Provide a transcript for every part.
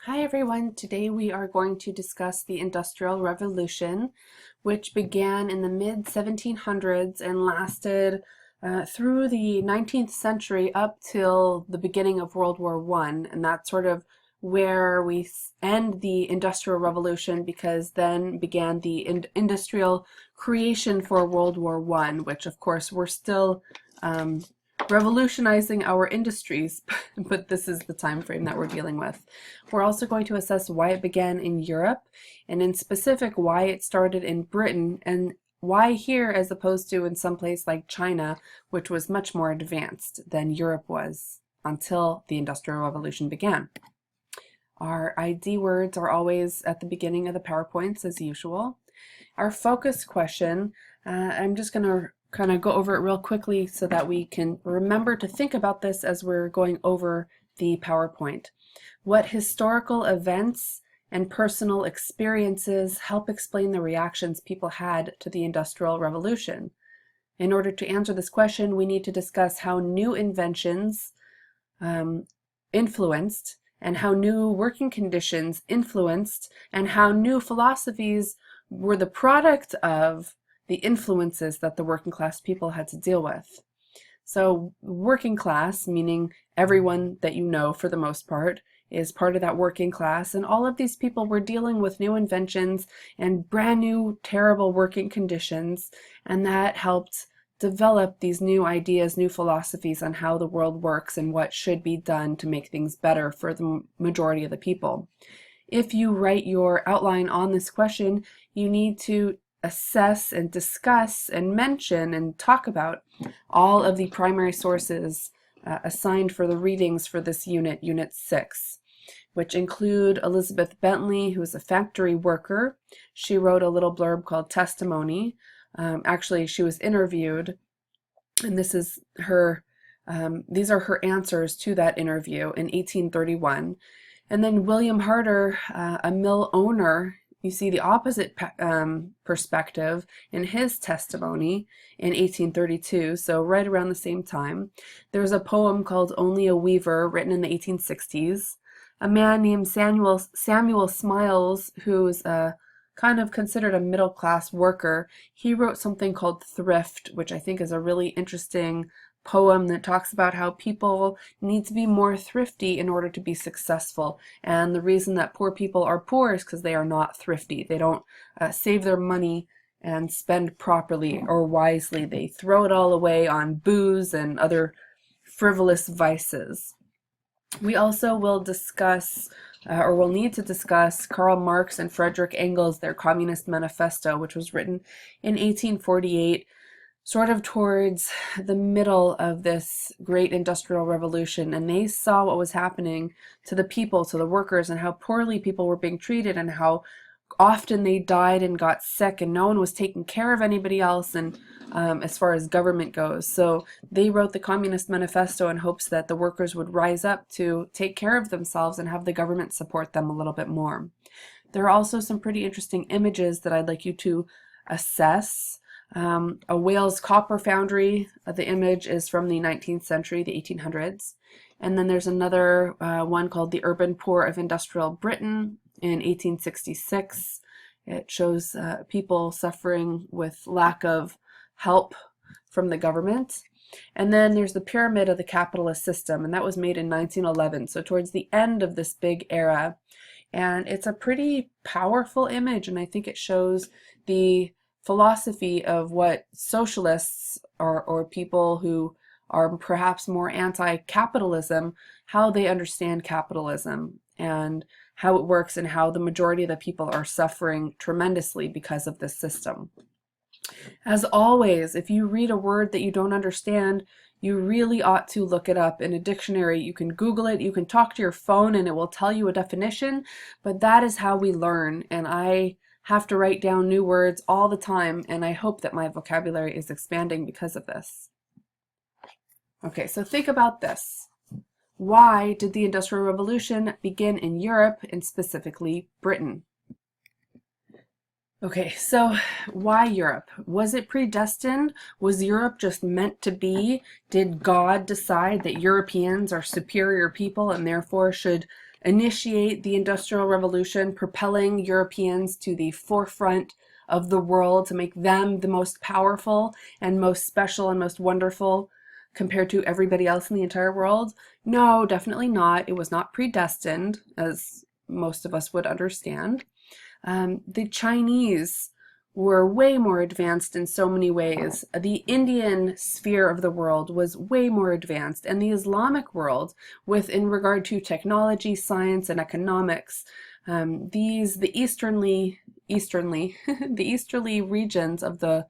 Hi everyone, today we are going to discuss the Industrial Revolution, which began in the mid-1700s and lasted through the 19th century up till the beginning of World War I, and that's sort of where we end the Industrial Revolution because then began the industrial creation for World War I, which of course we're still revolutionizing our industries, but this is the time frame that we're dealing with. We're also going to assess why it began in Europe, and in specific why it started in Britain, and why here as opposed to in some place like China, which was much more advanced than Europe was until the Industrial Revolution began. Our ID words are always at the beginning of the PowerPoints as usual. Our focus question, I'm just going to kind of go over it real quickly so that we can remember to think about this as we're going over the PowerPoint. What historical events and personal experiences help explain the reactions people had to the Industrial Revolution? In order to answer this question, we need to discuss how new inventions influenced, and how new working conditions influenced, and how new philosophies were the product of the influences that the working class people had to deal with. So working class, meaning everyone that you know for the most part, is part of that working class, and all of these people were dealing with new inventions and brand new terrible working conditions, and that helped develop these new ideas, new philosophies on how the world works and what should be done to make things better for the majority of the people. If you write your outline on this question, you need to assess and discuss and mention and talk about all of the primary sources assigned for the readings for this unit, Unit 6, which include Elizabeth Bentley, who is a factory worker. She wrote a little blurb called Testimony. Actually, she was interviewed, and this is her, these are her answers to that interview in 1831. And then William Harder, a mill owner, you see the opposite perspective in his testimony in 1832, so right around the same time. There's a poem called Only a Weaver, written in the 1860s. A man named Samuel Smiles, who's kind of considered a middle-class worker, he wrote something called Thrift, which I think is a really interesting poem that talks about how people need to be more thrifty in order to be successful. And the reason that poor people are poor is because they are not thrifty. They don't save their money and spend properly or wisely. They throw it all away on booze and other frivolous vices. We also will discuss, or will need to discuss, Karl Marx and Frederick Engels, their Communist Manifesto, which was written in 1848, sort of towards the middle of this great industrial revolution, and they saw what was happening to the people, to the workers, and how poorly people were being treated, and how often they died and got sick, and no one was taking care of anybody else, and as far as government goes. So they wrote the Communist Manifesto in hopes that the workers would rise up to take care of themselves and have the government support them a little bit more. There are also some pretty interesting images that I'd like you to assess. A Wales copper foundry, the image is from the 19th century, the 1800s. And then there's another one called The Urban Poor of Industrial Britain in 1866. It shows people suffering with lack of help from the government. And then there's the Pyramid of the Capitalist System, and that was made in 1911, so towards the end of this big era. And it's a pretty powerful image, and I think it shows the philosophy of what socialists or people who are perhaps more anti-capitalism, how they understand capitalism and how it works, and how the majority of the people are suffering tremendously because of this system. As always, if you read a word that you don't understand, you really ought to look it up in a dictionary. You can Google it, you can talk to your phone, and it will tell you a definition, but that is how we learn, and I have to write down new words all the time, and I hope that my vocabulary is expanding because of this. Okay, so think about this. Why did the Industrial Revolution begin in Europe, and specifically Britain? Okay, so why Europe? Was it predestined? Was Europe just meant to be? Did God decide that Europeans are superior people and therefore should initiate the Industrial Revolution, propelling Europeans to the forefront of the world to make them the most powerful and most special and most wonderful compared to everybody else in the entire world? No, definitely not. It was not predestined, as most of us would understand. The Chinese were way more advanced in so many ways. The Indian sphere of the world was way more advanced, and the Islamic world, in regard to technology, science, and economics, the easterly regions of the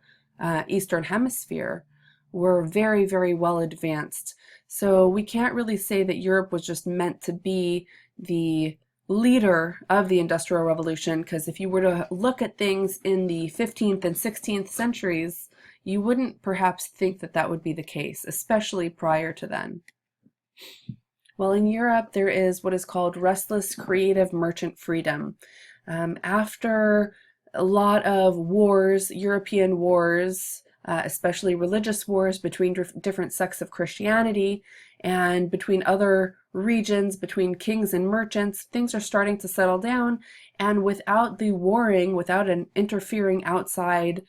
Eastern Hemisphere were very, very well advanced. So we can't really say that Europe was just meant to be the leader of the Industrial Revolution, because if you were to look at things in the 15th and 16th centuries, you wouldn't perhaps think that that would be the case, especially prior to then. Well, in Europe, there is what is called restless creative merchant freedom. After a lot of wars, European wars, especially religious wars between different sects of Christianity and between other regions, between kings and merchants, things are starting to settle down. And without the warring, without an interfering outside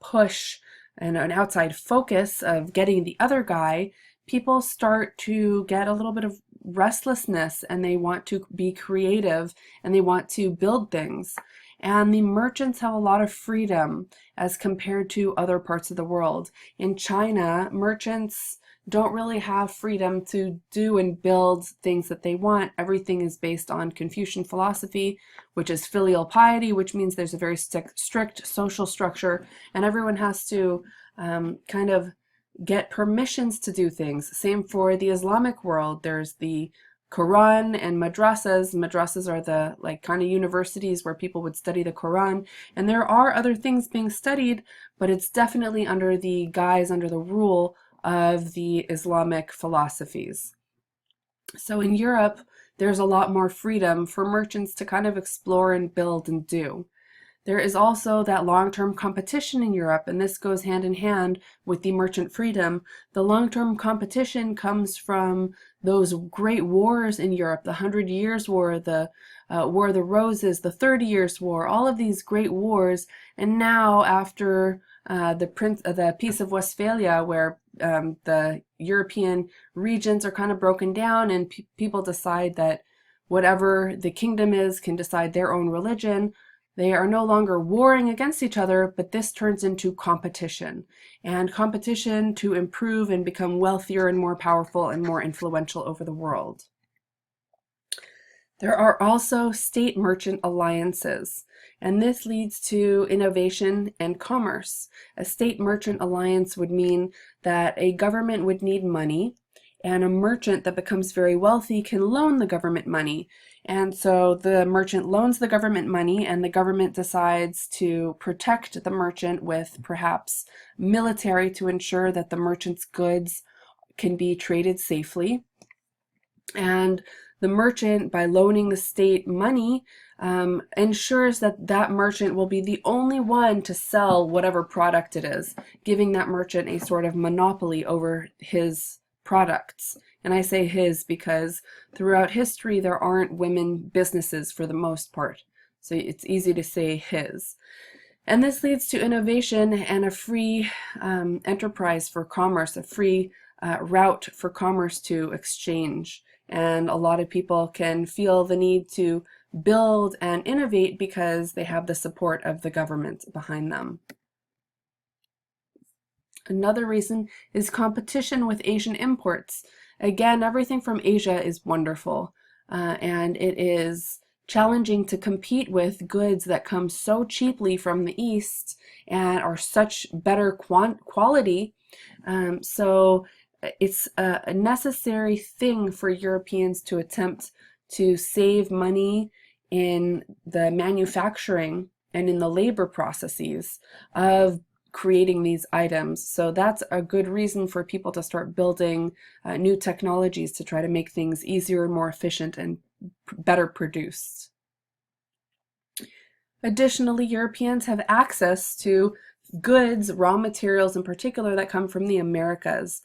push and an outside focus of getting the other guy, people start to get a little bit of restlessness, and they want to be creative and they want to build things. And the merchants have a lot of freedom as compared to other parts of the world. In China, merchants don't really have freedom to do and build things that they want. Everything is based on Confucian philosophy, which is filial piety, which means there's a very strict social structure, and everyone has to kind of get permissions to do things. Same for the Islamic world. There's the Quran and madrasas. Madrasas are the kind of universities where people would study the Quran, and there are other things being studied, but it's definitely under the guise, under the rule of the Islamic philosophies. So in Europe, there's a lot more freedom for merchants to kind of explore and build and do. There is also that long-term competition in Europe, and this goes hand in hand with the merchant freedom. The long-term competition comes from those great wars in Europe, the 100 Years' War, the War of the Roses, the 30 Years' War, all of these great wars. And now after the Peace of Westphalia, where the European regions are kind of broken down and people decide that whatever the kingdom is can decide their own religion, they are no longer warring against each other, but this turns into competition. And competition to improve and become wealthier and more powerful and more influential over the world. There are also state merchant alliances, and this leads to innovation and commerce. A state merchant alliance would mean that a government would need money, and a merchant that becomes very wealthy can loan the government money. And so the merchant loans the government money, and the government decides to protect the merchant with perhaps military to ensure that the merchant's goods can be traded safely. And the merchant, by loaning the state money, ensures that that merchant will be the only one to sell whatever product it is, giving that merchant a sort of monopoly over his products. And I say his because throughout history there aren't women businesses for the most part, so it's easy to say his. And this leads to innovation and a free enterprise for commerce, a free route for commerce to exchange. And a lot of people can feel the need to build and innovate because they have the support of the government behind them. Another reason is competition with Asian imports. Again, everything from Asia is wonderful, and it is challenging to compete with goods that come so cheaply from the East and are such better quality. So it's a necessary thing for Europeans to attempt to save money in the manufacturing and in the labor processes of creating these items. So that's a good reason for people to start building new technologies to try to make things easier and more efficient and better produced. Additionally, Europeans have access to goods, raw materials in particular, that come from the Americas.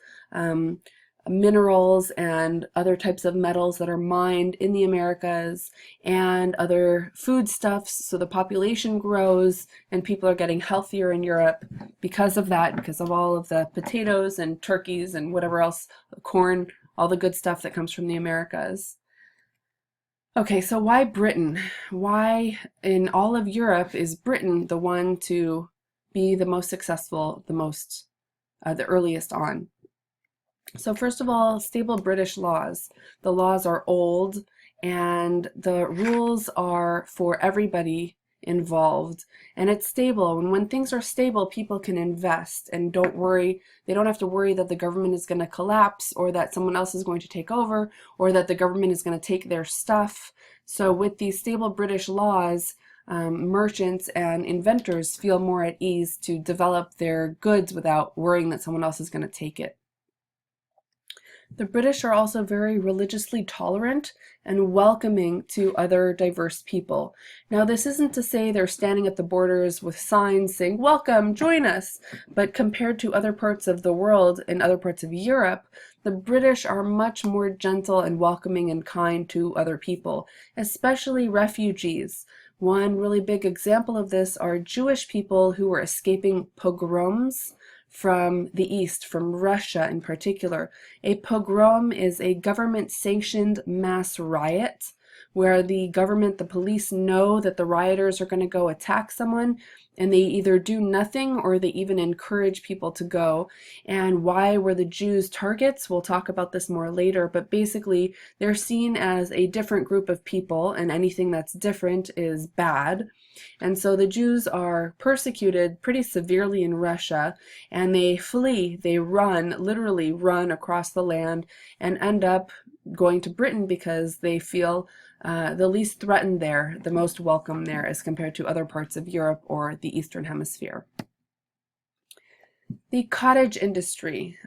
minerals and other types of metals that are mined in the Americas and other foodstuffs. So the population grows and people are getting healthier in Europe because of that, because of all of the potatoes and turkeys and whatever else, corn, all the good stuff that comes from the Americas. Okay, so why Britain? Why in all of Europe is Britain the one to be the most successful, the earliest on? So first of all, stable British laws. The laws are old and the rules are for everybody involved, and it's stable. And when things are stable, people can invest and don't worry. They don't have to worry that the government is going to collapse or that someone else is going to take over or that the government is going to take their stuff. So with these stable British laws, merchants and inventors feel more at ease to develop their goods without worrying that someone else is going to take it. The British are also very religiously tolerant and welcoming to other diverse people. Now, this isn't to say they're standing at the borders with signs saying, "Welcome, join us," but compared to other parts of the world and other parts of Europe, the British are much more gentle and welcoming and kind to other people, especially refugees. One really big example of this are Jewish people who were escaping pogroms from the East, from Russia in particular. A pogrom is a government-sanctioned mass riot where the government, the police know that the rioters are going to go attack someone, and they either do nothing or they even encourage people to go. And why were the Jews targets? We'll talk about this more later, but basically they're seen as a different group of people, and anything that's different is bad. And so the Jews are persecuted pretty severely in Russia, and they flee, they run, literally run across the land and end up going to Britain because they feel the least threatened there, the most welcome there as compared to other parts of Europe or the Eastern Hemisphere. The cottage industry.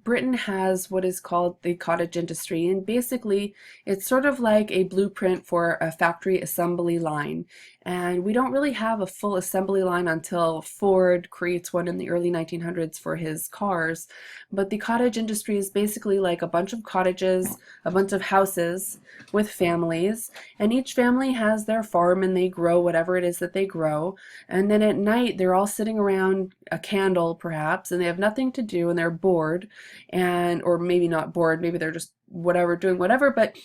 Britain has what is called the cottage industry, and basically it's sort of like a blueprint for a factory assembly line. And we don't really have a full assembly line until Ford creates one in the early 1900s for his cars. But the cottage industry is basically like a bunch of cottages, a bunch of houses with families, and each family has their farm and they grow whatever it is that they grow. And then at night they're all sitting around a candle perhaps, and they have nothing to do and they're bored, or maybe not bored, maybe they're just doing whatever, but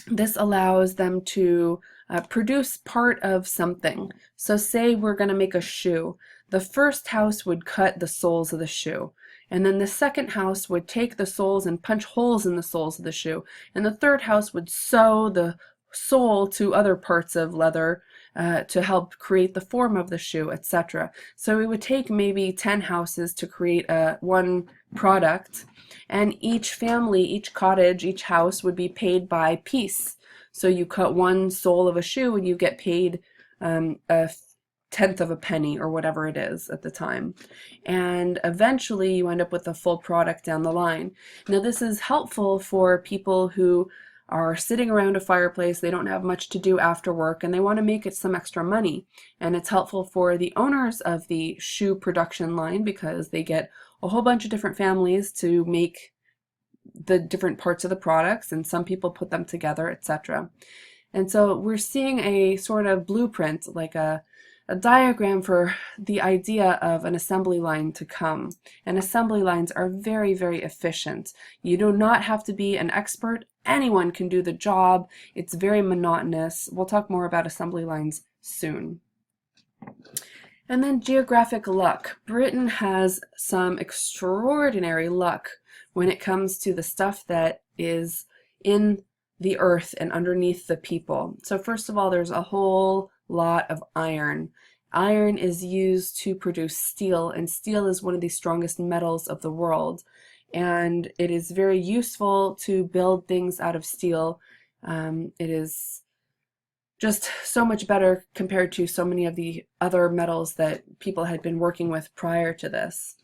this allows them to produce part of something. So say we're going to make a shoe. The first house would cut the soles of the shoe, and then the second house would take the soles and punch holes in the soles of the shoe, and the third house would sew the sole to other parts of leather to help create the form of the shoe, etc. So it would take maybe 10 houses to create one product, and each family, each cottage, each house would be paid by piece. So you cut one sole of a shoe and you get paid a tenth of a penny or whatever it is at the time. And eventually you end up with a full product down the line. Now this is helpful for people who are sitting around a fireplace, they don't have much to do after work, and they want to make it some extra money. And it's helpful for the owners of the shoe production line because they get a whole bunch of different families to make the different parts of the products, and some people put them together, etc. And so we're seeing a sort of blueprint, like a diagram for the idea of an assembly line to come. And assembly lines are very, very efficient. You do not have to be an expert. Anyone can do the job. It's very monotonous. We'll talk more about assembly lines soon. And then geographic luck. Britain has some extraordinary luck when it comes to the stuff that is in the earth and underneath the people. So first of all, there's a whole lot of iron. Iron is used to produce steel, and steel is one of the strongest metals of the world. And it is very useful to build things out of steel. It is just so much better compared to so many of the other metals that people had been working with prior to this.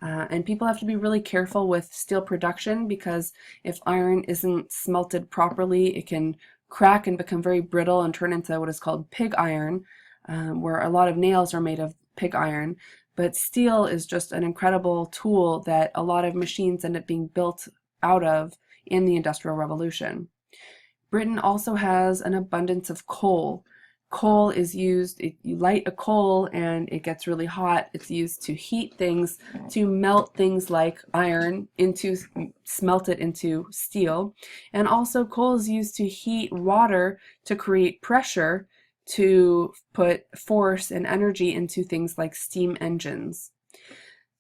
And people have to be really careful with steel production because if iron isn't smelted properly, it can crack and become very brittle and turn into what is called pig iron, where a lot of nails are made of pig iron. But steel is just an incredible tool that a lot of machines end up being built out of in the Industrial Revolution. Britain also has an abundance of coal. Coal is used, you light a coal and it gets really hot. It's used to heat things, to melt things like iron into, smelt it into steel. And also coal is used to heat water to create pressure to put force and energy into things like steam engines.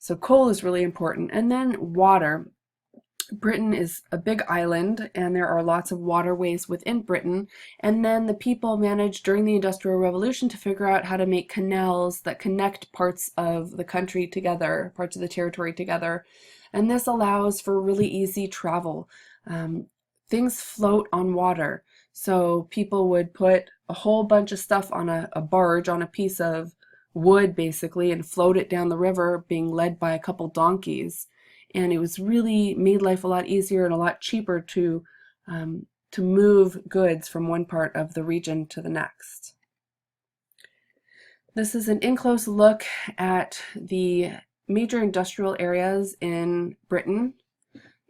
So coal is really important. And then water. Britain is a big island and there are lots of waterways within Britain, and then the people managed during the Industrial Revolution to figure out how to make canals that connect parts of the country together, parts of the territory together, and this allows for really easy travel. Things float on water, so people would put a whole bunch of stuff on a barge, on a piece of wood basically, and float it down the river being led by a couple donkeys. And it was really made life a lot easier and a lot cheaper to move goods from one part of the region to the next. This is an in-close look at the major industrial areas in Britain,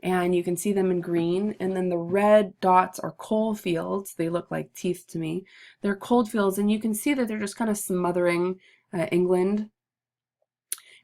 and you can see them in green, and then the red dots are coal fields. They look like teeth to me. They're coal fields, and you can see that they're just kind of smothering England.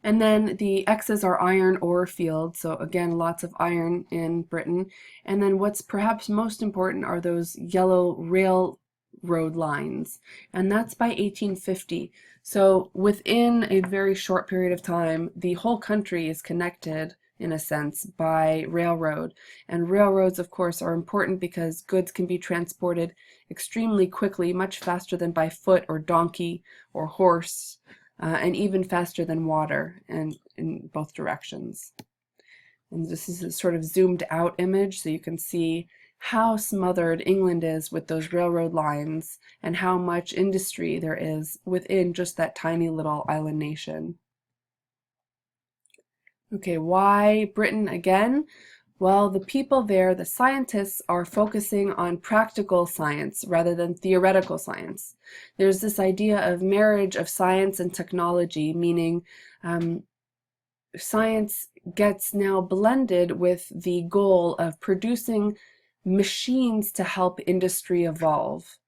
And then the X's are iron ore fields, so again, lots of iron in Britain. And then what's perhaps most important are those yellow railroad lines, and that's by 1850. So within a very short period of time, the whole country is connected, in a sense, by railroad. And railroads, of course, are important because goods can be transported extremely quickly, much faster than by foot or donkey or horse. And even faster than water, and in both directions. And this is a sort of zoomed out image, so you can see how smothered England is with those railroad lines and how much industry there is within just that tiny little island nation. Okay, why Britain again? Well, the people there, the scientists, are focusing on practical science rather than theoretical science. There's this idea of marriage of science and technology, meaning science gets now blended with the goal of producing machines to help industry evolve.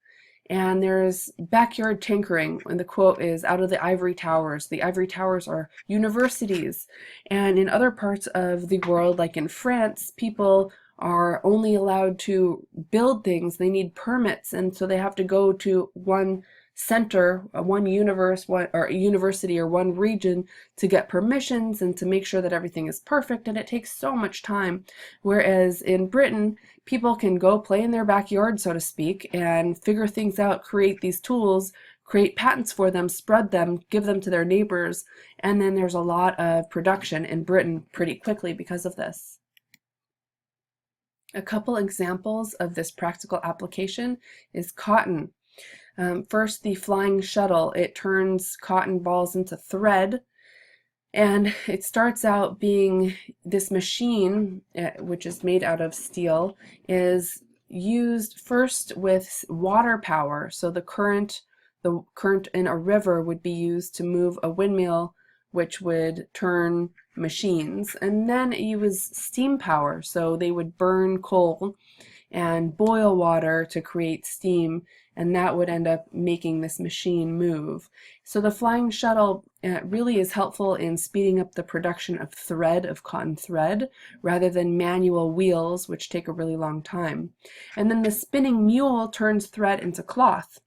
And there's backyard tinkering, and the quote is, out of the ivory towers. The ivory towers are universities. And in other parts of the world, like in France, people are only allowed to build things. They need permits, and so they have to go to one center, one university or one region to get permissions and to make sure that everything is perfect, and it takes so much time. Whereas in Britain, people can go play in their backyard, so to speak, and figure things out, create these tools, create patents for them, spread them, give them to their neighbors, and then there's a lot of production in Britain pretty quickly because of this. A couple examples of this practical application is cotton. First, the flying shuttle. It turns cotton balls into thread, and it starts out being this machine, which is made out of steel, is used first with water power. So the current in a river would be used to move a windmill, which would turn machines. And then it was steam power. So they would burn coal and boil water to create steam, and that would end up making this machine move. So the flying shuttle really is helpful in speeding up the production of thread, of cotton thread, rather than manual wheels, which take a really long time. And then the spinning mule turns thread into cloth.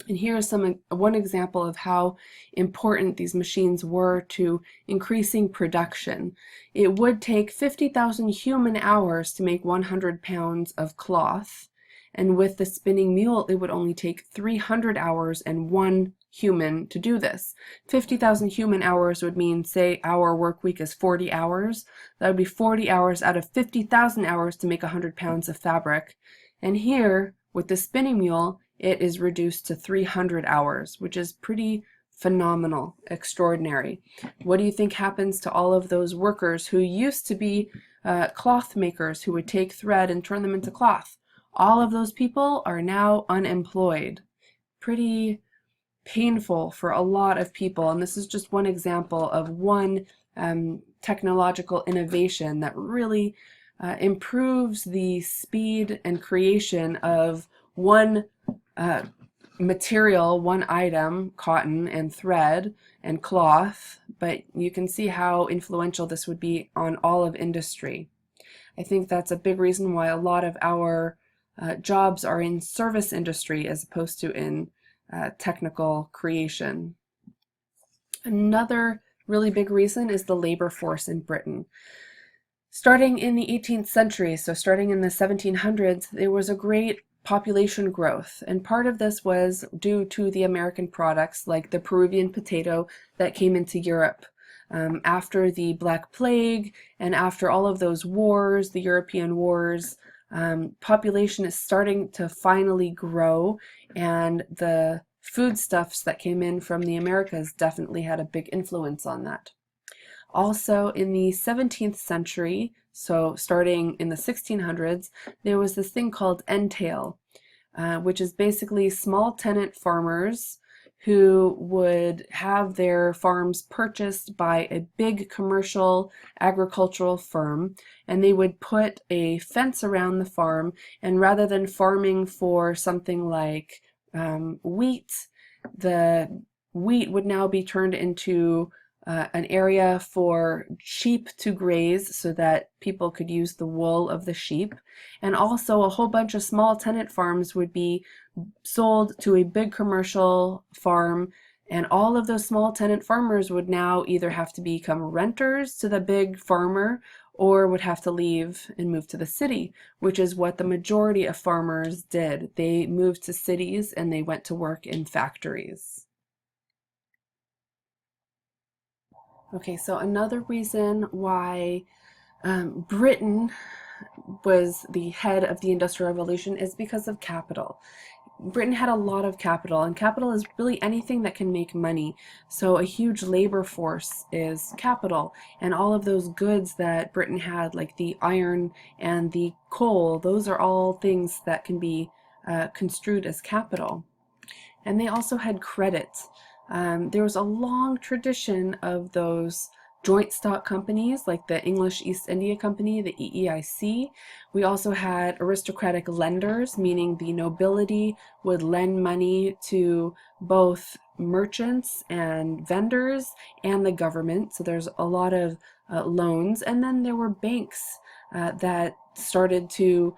And here is one example of how important these machines were to increasing production. It would take 50,000 human hours to make 100 pounds of cloth. And with the spinning mule, it would only take 300 hours and one human to do this. 50,000 human hours would mean, say, our work week is 40 hours. That would be 40 hours out of 50,000 hours to make 100 pounds of fabric. And here, with the spinning mule, it is reduced to 300 hours, which is pretty phenomenal, extraordinary. What do you think happens to all of those workers who used to be cloth makers, who would take thread and turn them into cloth? All of those people are now unemployed. Pretty painful for a lot of people, and this is just one example of one technological innovation that really improves the speed and creation of one material, one item, cotton and thread and cloth, but you can see how influential this would be on all of industry. I think that's a big reason why a lot of our jobs are in service industry as opposed to in technical creation. Another really big reason is the labor force in Britain. Starting in the 18th century, so starting in the 1700s, there was a great population growth, and part of this was due to the American products like the Peruvian potato that came into Europe. After the Black Plague and after all of those wars, the European wars, population is starting to finally grow, and the foodstuffs that came in from the Americas definitely had a big influence on that. Also in the 17th century, so starting in the 1600s, there was this thing called entail, which is basically small tenant farmers who would have their farms purchased by a big commercial agricultural firm, and they would put a fence around the farm, and rather than farming for something like wheat, the wheat would now be turned into an area for sheep to graze so that people could use the wool of the sheep. And also a whole bunch of small tenant farms would be sold to a big commercial farm, and all of those small tenant farmers would now either have to become renters to the big farmer or would have to leave and move to the city, which is what the majority of farmers did. They moved to cities and they went to work in factories. Okay, so another reason why Britain was the head of the Industrial Revolution is because of capital. Britain had a lot of capital, and capital is really anything that can make money. So a huge labor force is capital, and all of those goods that Britain had, like the iron and the coal, those are all things that can be construed as capital. And they also had credit. There was a long tradition of those joint stock companies like the English East India Company, the EEIC. We also had aristocratic lenders, meaning the nobility would lend money to both merchants and vendors and the government. So there's a lot of loans. And then there were banks that started to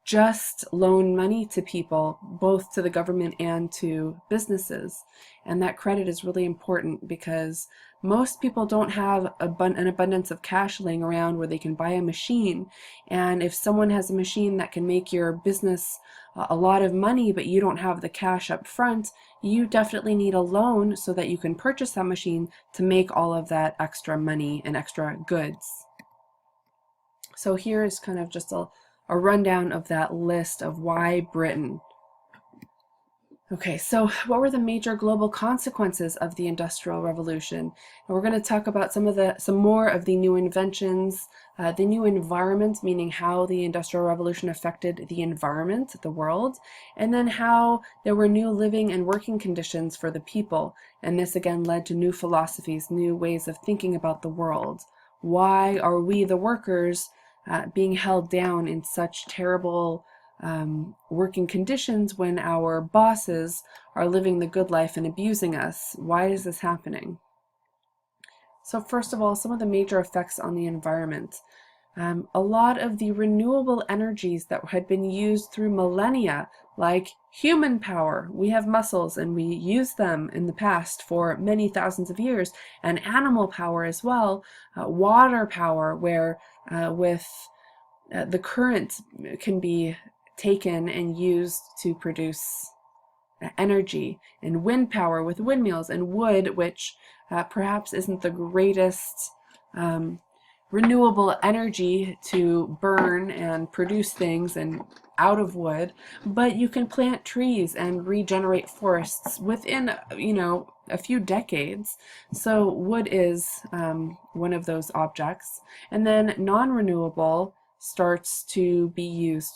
just loan money to people, both to the government and to businesses. And that credit is really important because most people don't have an abundance of cash laying around where they can buy a machine. And if someone has a machine that can make your business a lot of money, but you don't have the cash up front, you definitely need a loan so that you can purchase that machine to make all of that extra money and extra goods. So here is kind of just a rundown of that list of why Britain. Okay, so what were the major global consequences of the Industrial Revolution? And we're going to talk about some more of the new inventions, the new environment, meaning how the Industrial Revolution affected the environment, the world, and then how there were new living and working conditions for the people. And this again led to new philosophies, new ways of thinking about the world. Why are we, the workers, being held down in such terrible working conditions when our bosses are living the good life and abusing us? Why is this happening? So first of all, some of the major effects on the environment. A lot of the renewable energies that had been used through millennia, like human power, we have muscles and we use them in the past for many thousands of years, and animal power as well, water power, where with the current can be taken and used to produce energy, and wind power with windmills, and wood, which perhaps isn't the greatest renewable energy to burn and produce things and out of wood, but you can plant trees and regenerate forests within, a few decades. So wood is one of those objects. And then non-renewable started to be used.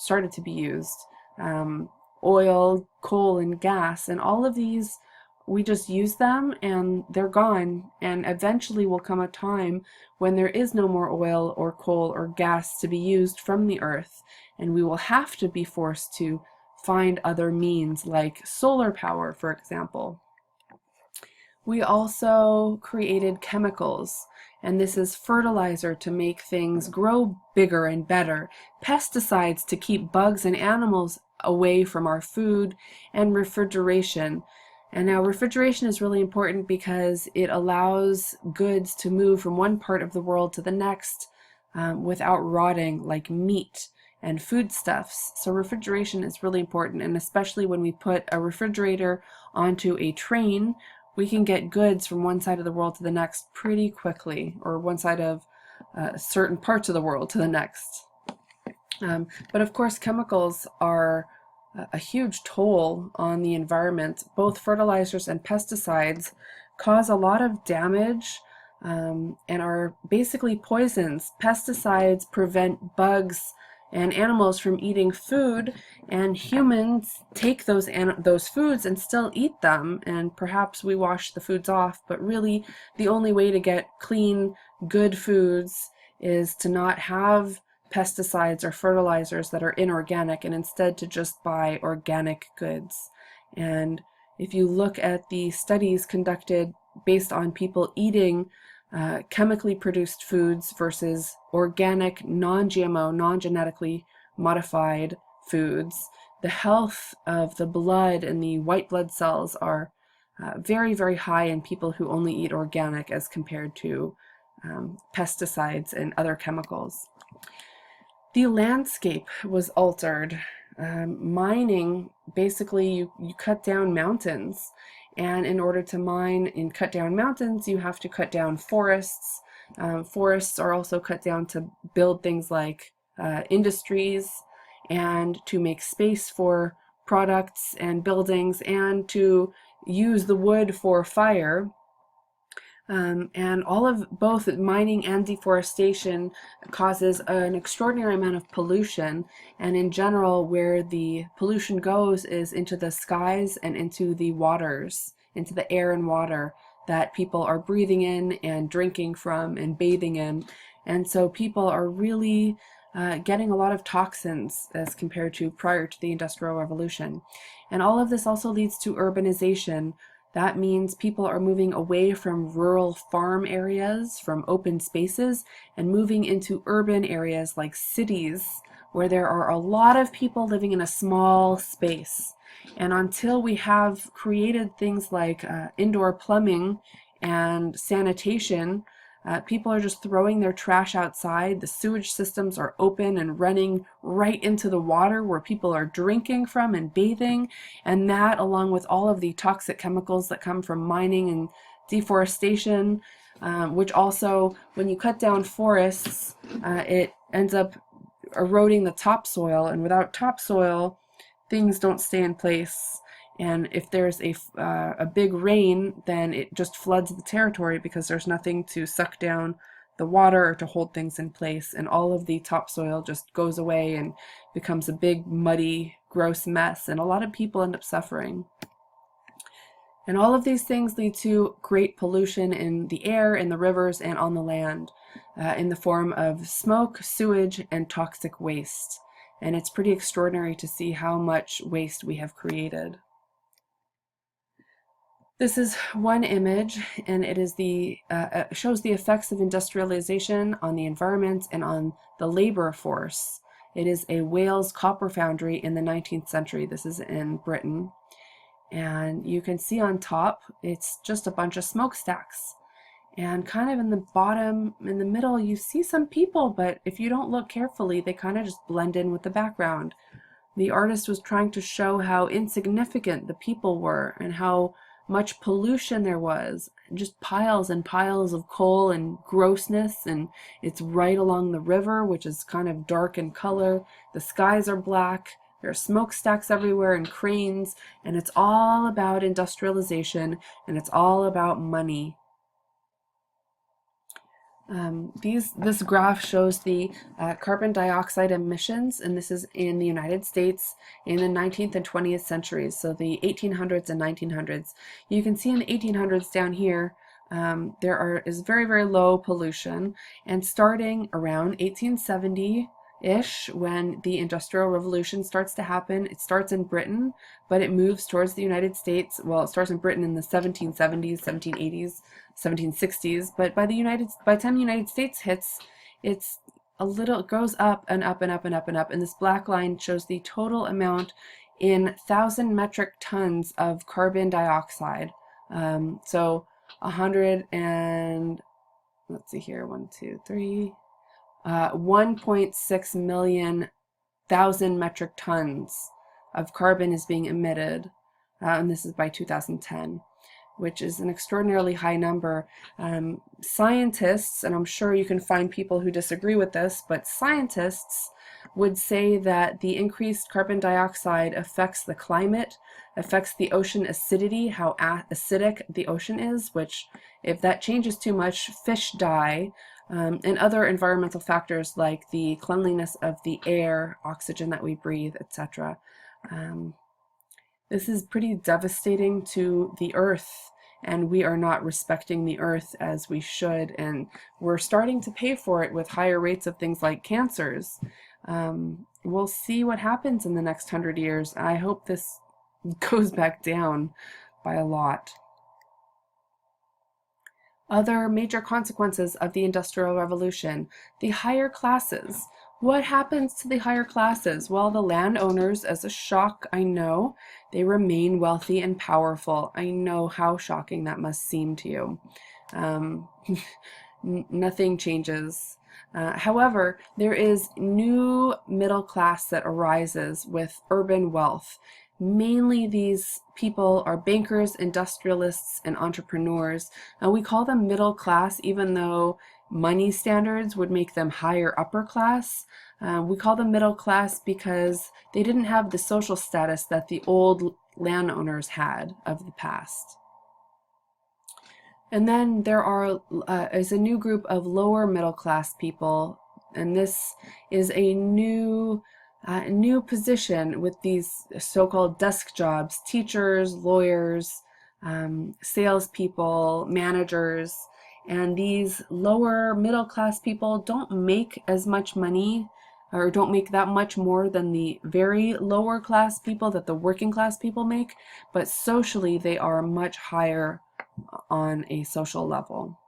Oil, coal, and gas, and all of these we just use them and they're gone. And eventually will come a time when there is no more oil or coal or gas to be used from the earth, and we will have to be forced to find other means like solar power, for example. We also created chemicals, and this is fertilizer to make things grow bigger and better, pesticides to keep bugs and animals away from our food, and refrigeration. And now refrigeration is really important because it allows goods to move from one part of the world to the next without rotting, like meat and foodstuffs. So refrigeration is really important, and especially when we put a refrigerator onto a train, we can get goods from one side of the world to the next pretty quickly, or one side of certain parts of the world to the next. But of course, chemicals are a huge toll on the environment. Both fertilizers and pesticides cause a lot of damage and are basically poisons. Pesticides prevent bugs and animals from eating food, and humans take those foods and still eat them, and perhaps we wash the foods off, but really the only way to get clean, good foods is to not have pesticides or fertilizers that are inorganic, and instead to just buy organic goods. And if you look at the studies conducted based on people eating chemically produced foods versus organic, non-GMO, non-genetically modified foods, the health of the blood and the white blood cells are very, very high in people who only eat organic as compared to pesticides and other chemicals. The landscape was altered. Mining, basically you cut down mountains, and in order to mine and cut down mountains, you have to cut down forests. Forests are also cut down to build things like industries, and to make space for products and buildings, and to use the wood for fire. And all of both mining and deforestation causes an extraordinary amount of pollution, and in general where the pollution goes is into the skies and into the waters, into the air and water that people are breathing in and drinking from and bathing in. And so people are really getting a lot of toxins as compared to prior to the Industrial Revolution. And all of this also leads to urbanization. That means people are moving away from rural farm areas, from open spaces, and moving into urban areas like cities, where there are a lot of people living in a small space. And until we have created things like indoor plumbing and sanitation, people are just throwing their trash outside. The sewage systems are open and running right into the water where people are drinking from and bathing. And that, along with all of the toxic chemicals that come from mining and deforestation, which also, when you cut down forests, it ends up eroding the topsoil. And without topsoil, things don't stay in place. And if there's a big rain, then it just floods the territory because there's nothing to suck down the water or to hold things in place. And all of the topsoil just goes away and becomes a big, muddy, gross mess. And a lot of people end up suffering. And all of these things lead to great pollution in the air, in the rivers, and on the land, in the form of smoke, sewage, and toxic waste. And it's pretty extraordinary to see how much waste we have created. This is one image, and it is shows the effects of industrialization on the environment and on the labor force. It is a Wales copper foundry in the 19th century. This is in Britain. And you can see on top, it's just a bunch of smokestacks. And kind of in the bottom, in the middle, you see some people, but if you don't look carefully, they kind of just blend in with the background. The artist was trying to show how insignificant the people were and how much pollution there was, just piles and piles of coal and grossness, and it's right along the river, which is kind of dark in color. The skies are black, there are smokestacks everywhere and cranes, and it's all about industrialization, and it's all about money. This graph shows the carbon dioxide emissions, and this is in the United States in the 19th and 20th centuries, so the 1800s and 1900s. You can see in the 1800s down here, is very, very low pollution, and starting around 1870-ish, when the Industrial Revolution starts to happen, it starts in Britain, but it moves towards the United States. Well, it starts in Britain in the 1770s, 1780s, 1760s, but by the time the United States hits, it goes up and up and up and up and up, and this black line shows the total amount in 1,000 metric tons of carbon dioxide. So 100 and, let's see here, 1.6 million thousand metric tons of carbon is being emitted, and this is by 2010, which is an extraordinarily high number. Scientists, and I'm sure you can find people who disagree with this, but scientists would say that the increased carbon dioxide affects the climate, affects the ocean acidity, how acidic the ocean is, which if that changes too much, fish die, and other environmental factors like the cleanliness of the air, oxygen that we breathe, etc. This is pretty devastating to the earth, and we are not respecting the earth as we should, and we're starting to pay for it with higher rates of things like cancers. We'll see what happens in the next 100 years. I hope this goes back down by a lot. Other major consequences of the Industrial Revolution: the higher classes. What happens to the higher classes? Well, the landowners, as a shock, I know, they remain wealthy and powerful. I know how shocking that must seem to you. Nothing changes. However, there is new middle class that arises with urban wealth. Mainly these people are bankers, industrialists, and entrepreneurs. We call them middle class, even though money standards would make them higher upper class. We call them middle class because they didn't have the social status that the old landowners had of the past. And then there is a new group of lower middle class people, and this is a new position with these so-called desk jobs: teachers, lawyers, salespeople, managers. And these lower middle class people don't make as much money, or don't make that much more than the very lower class people that the working class people make, but socially they are much higher on a social level.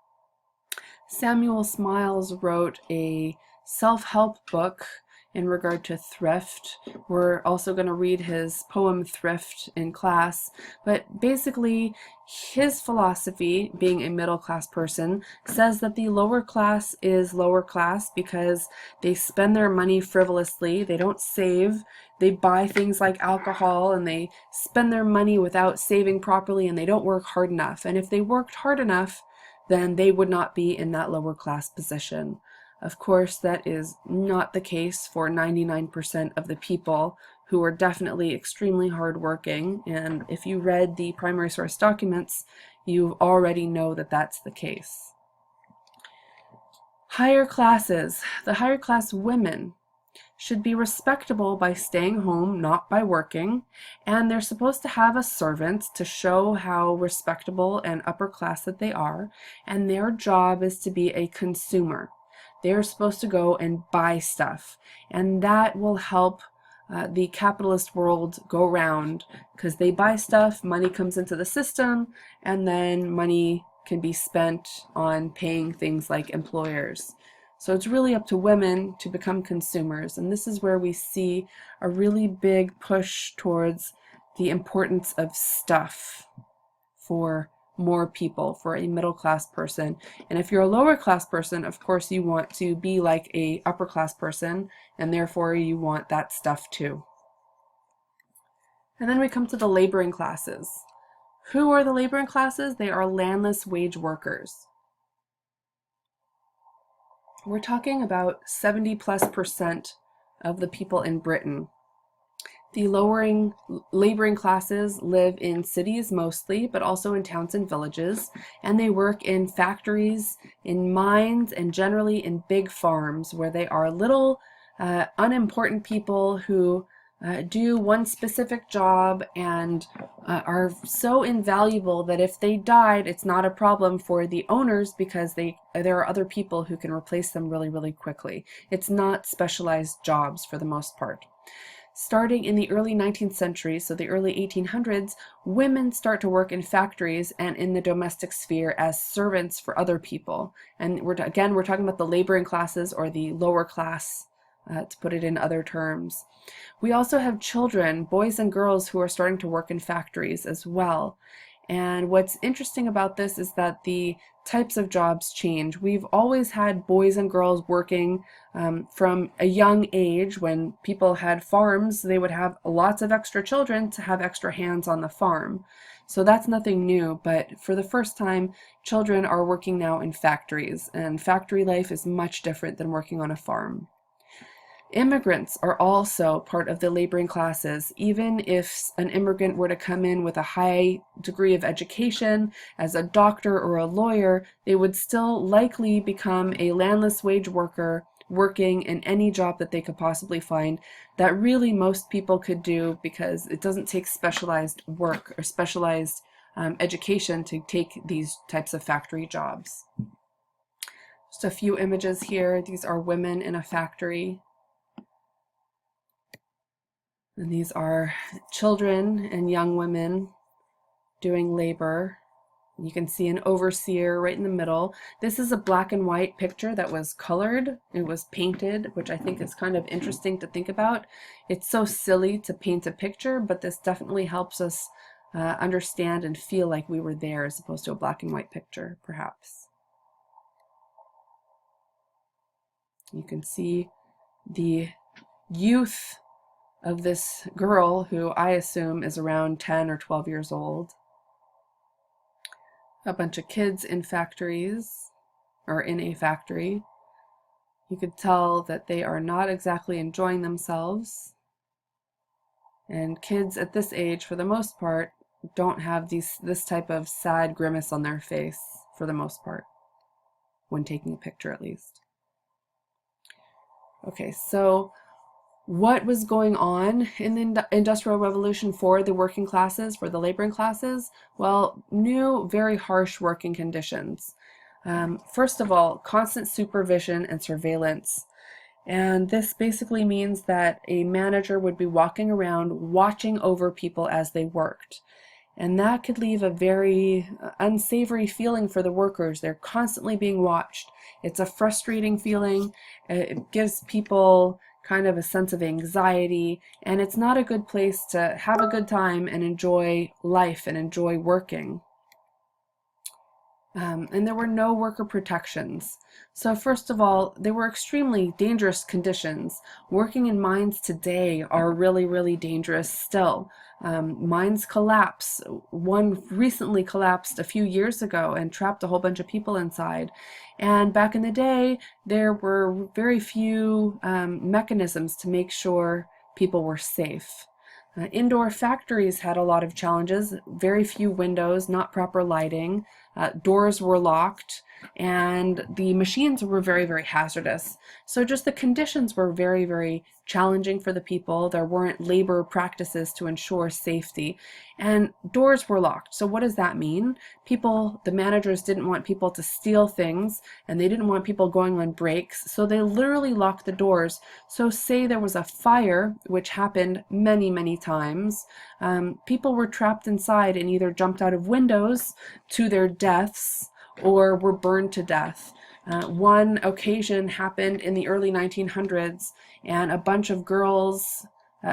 Samuel Smiles wrote a self-help book in regard to thrift. We're also going to read his poem Thrift in class, but basically his philosophy, being a middle class person, says that the lower class is lower class because they spend their money frivolously, they don't save, they buy things like alcohol, and they spend their money without saving properly, and they don't work hard enough. And if they worked hard enough, then they would not be in that lower class position. Of course, that is not the case for 99% of the people, who are definitely extremely hardworking. And if you read the primary source documents, you already know that that's the case. Higher classes. The higher class women should be respectable by staying home, not by working, and they're supposed to have a servant to show how respectable and upper class that they are, and their job is to be a consumer. They're supposed to go and buy stuff, and that will help the capitalist world go round, because they buy stuff, money comes into the system, and then money can be spent on paying things like employers. So it's really up to women to become consumers, and this is where we see a really big push towards the importance of stuff for more people, for a middle class person. And if you're a lower class person, of course you want to be like a upper class person, and therefore you want that stuff too. And then we come to the laboring classes. Who are the laboring classes? They are landless wage workers. We're talking about 70+% of the people in Britain. The laboring classes live in cities mostly, but also in towns and villages, and they work in factories, in mines, and generally in big farms where they are little, unimportant people who do one specific job and are so invaluable that if they died, it's not a problem for the owners because there are other people who can replace them really, really quickly. It's not specialized jobs for the most part. Starting in the early 19th century, so the early 1800s, women start to work in factories and in the domestic sphere as servants for other people. And we're talking about the laboring classes or the lower class, to put it in other terms. We also have children, boys and girls, who are starting to work in factories as well. And what's interesting about this is that the types of jobs change. We've always had boys and girls working from a young age. When people had farms, they would have lots of extra children to have extra hands on the farm. So that's nothing new, but for the first time, children are working now in factories, and factory life is much different than working on a farm. Immigrants are also part of the laboring classes. Even if an immigrant were to come in with a high degree of education as a doctor or a lawyer, they would still likely become a landless wage worker working in any job that they could possibly find that really most people could do, because it doesn't take specialized work or specialized education to take these types of factory jobs. Just a few images here. These are women in a factory. And these are children and young women doing labor. You can see an overseer right in the middle. This is a black and white picture that was colored. It was painted, which I think is kind of interesting to think about. It's so silly to paint a picture, but this definitely helps us understand and feel like we were there as opposed to a black and white picture, perhaps. You can see the youth of this girl, who I assume is around 10 or 12 years old. A bunch of kids in factories, or in a factory. You could tell that they are not exactly enjoying themselves. And kids at this age, for the most part, don't have this type of sad grimace on their face, for the most part, when taking a picture at least. Okay, so what was going on in the Industrial Revolution for the working classes, for the laboring classes? Well, new, very harsh working conditions. First of all, constant supervision and surveillance. And this basically means that a manager would be walking around watching over people as they worked. And that could leave a very unsavory feeling for the workers. They're constantly being watched. It's a frustrating feeling. It gives people kind of a sense of anxiety, and it's not a good place to have a good time and enjoy life and enjoy working. And there were no worker protections. So first of all, there were extremely dangerous conditions. Working in mines today are really, really dangerous still. Mines collapse. One recently collapsed a few years ago and trapped a whole bunch of people inside. And back in the day, there were very few mechanisms to make sure people were safe. Indoor factories had a lot of challenges, very few windows, not proper lighting, doors were locked, and the machines were very, very hazardous. So just the conditions were very, very challenging for the people. There weren't labor practices to ensure safety, and doors were locked. So what does that mean? The managers didn't want people to steal things, and they didn't want people going on breaks, so they literally locked the doors. So say there was a fire, which happened many, many times, people were trapped inside and either jumped out of windows to their deaths or were burned to death. One occasion happened in the early 1900s, and a bunch of girls,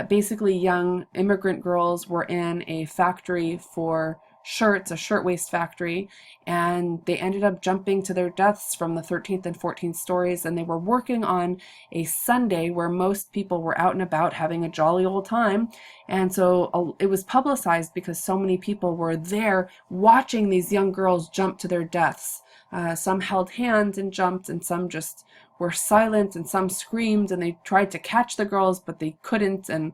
basically young immigrant girls, were in a factory for shirts, a shirtwaist factory, and they ended up jumping to their deaths from the 13th and 14th stories, and they were working on a Sunday where most people were out and about having a jolly old time, and so it was publicized because so many people were there watching these young girls jump to their deaths. Some held hands and jumped, and some just were silent, and some screamed, and they tried to catch the girls, but they couldn't, and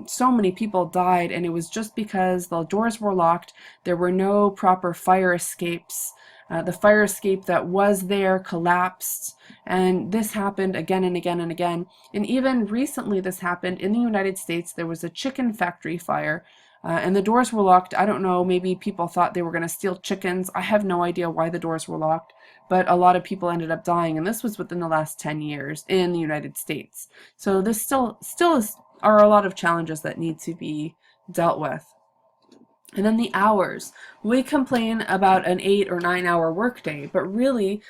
So many people died, and it was just because the doors were locked. There were no proper fire escapes. The fire escape that was there collapsed, and this happened again and again and again. And even recently, this happened in the United States. There was a chicken factory fire, and the doors were locked. I don't know, maybe people thought they were going to steal chickens. I have no idea why the doors were locked, but a lot of people ended up dying, and this was within the last 10 years in the United States. So this are a lot of challenges that need to be dealt with. And then the hours. We complain about an 8 or 9 hour workday, but really,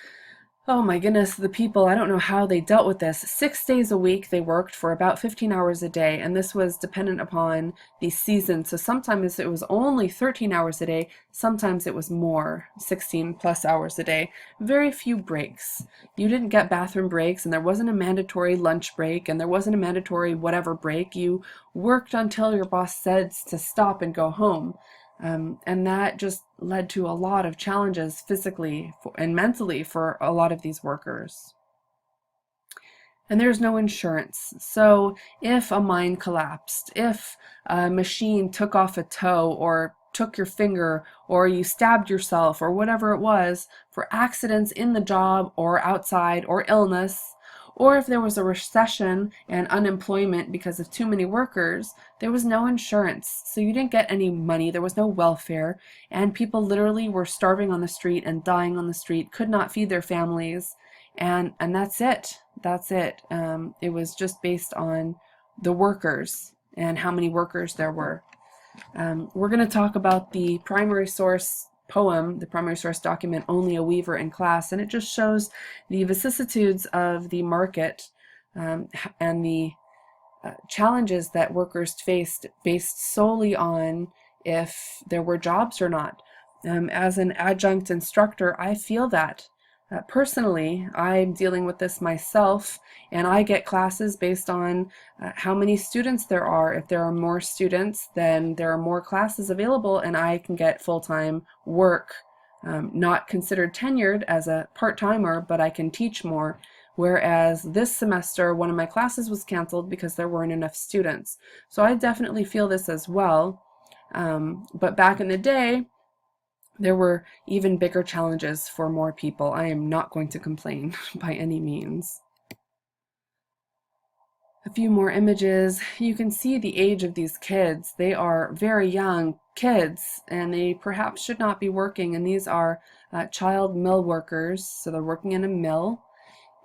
oh my goodness, the people, I don't know how they dealt with this. 6 days a week they worked for about 15 hours a day, and this was dependent upon the season. So sometimes it was only 13 hours a day, sometimes it was more, 16 plus hours a day. Very few breaks. You didn't get bathroom breaks, and there wasn't a mandatory lunch break, and there wasn't a mandatory whatever break. You worked until your boss said to stop and go home. And that just led to a lot of challenges physically and mentally for a lot of these workers. And there's no insurance. So if a mine collapsed, if a machine took off a toe or took your finger, or you stabbed yourself, or whatever it was, for accidents in the job or outside, or illness, or if there was a recession and unemployment because of too many workers, there was no insurance. So you didn't get any money, there was no welfare, and people literally were starving on the street and dying on the street, could not feed their families, and that's it. That's it. It was just based on the workers and how many workers there were. We're going to talk about the primary source poem, the primary source document, Only a Weaver in class, and it just shows the vicissitudes of the market and the challenges that workers faced based solely on if there were jobs or not. As an adjunct instructor, I feel that. Personally, I'm dealing with this myself, and I get classes based on how many students there are. If there are more students, then there are more classes available, and I can get full-time work, not considered tenured as a part-timer, but I can teach more. Whereas this semester, one of my classes was canceled because there weren't enough students. So I definitely feel this as well. But back in the day, there were even bigger challenges for more people. I am not going to complain by any means. A few more images. You can see the age of these kids. They are very young kids, and they perhaps should not be working. And these are child mill workers, so they're working in a mill,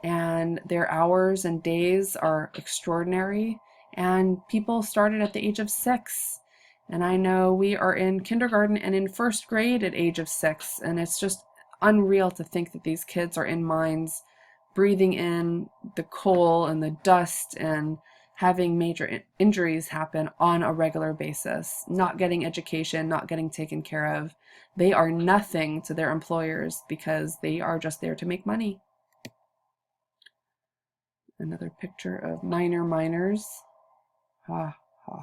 and their hours and days are extraordinary. And people started at the age of 6. And I know we are in kindergarten and in first grade at age of 6, and it's just unreal to think that these kids are in mines, breathing in the coal and the dust and having major injuries happen on a regular basis, not getting education, not getting taken care of. They are nothing to their employers because they are just there to make money. Another picture of miners. Ha ha.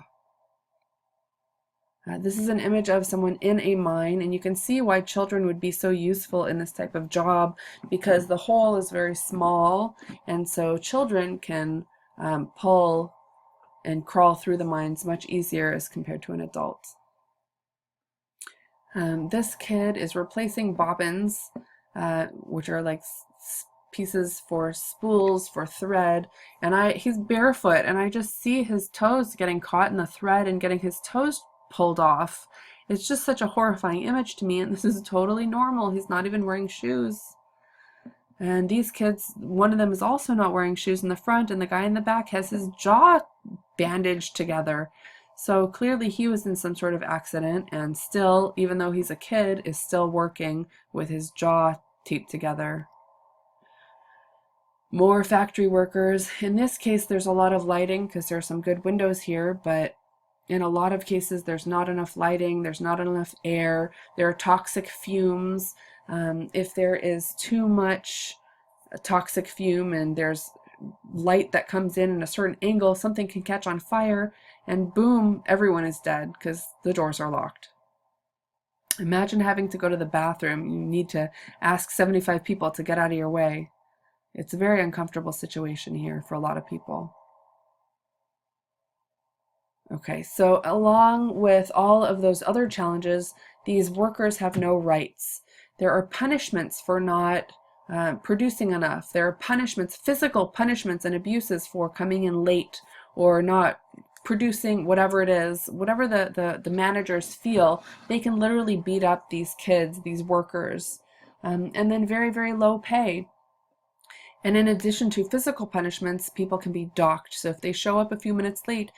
This is an image of someone in a mine, and you can see why children would be so useful in this type of job, because the hole is very small, and so children can pull and crawl through the mines much easier as compared to an adult. This kid is replacing bobbins, which are like pieces for spools for thread, and he's barefoot, and I just see his toes getting caught in the thread and getting his toes pulled off. It's just such a horrifying image to me, and this is totally normal. He's not even wearing shoes. And these kids, one of them is also not wearing shoes in the front, and the guy in the back has his jaw bandaged together. So clearly he was in some sort of accident, and still, even though he's a kid, is still working with his jaw taped together. More factory workers. In this case, there's a lot of lighting because there are some good windows here, but in a lot of cases, there's not enough lighting, there's not enough air, there are toxic fumes. If there is too much toxic fume and there's light that comes in a certain angle, something can catch on fire, and boom, everyone is dead because the doors are locked. Imagine having to go to the bathroom. You need to ask 75 people to get out of your way. It's a very uncomfortable situation here for a lot of people. Okay, so along with all of those other challenges, these workers have no rights. There are punishments for not producing enough. There are punishments, physical punishments and abuses for coming in late or not producing whatever it is, whatever the managers feel, they can literally beat up these kids, these workers, and then very, very low pay. And in addition to physical punishments, people can be docked. So if they show up a few minutes late,